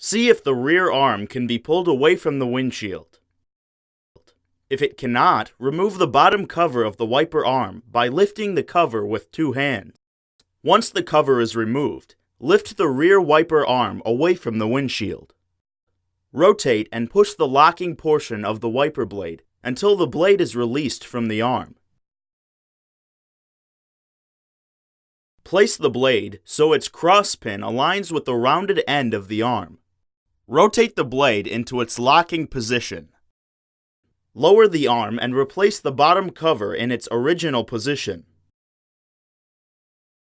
See if the rear arm can be pulled away from the windshield. If it cannot, remove the bottom cover of the wiper arm by lifting the cover with 2 hands. Once the cover is removed, lift the rear wiper arm away from the windshield. Rotate and push the locking portion of the wiper blade until the blade is released from the arm. Place the blade so its cross pin aligns with the rounded end of the arm. Rotate the blade into its locking position. Lower the arm and replace the bottom cover in its original position.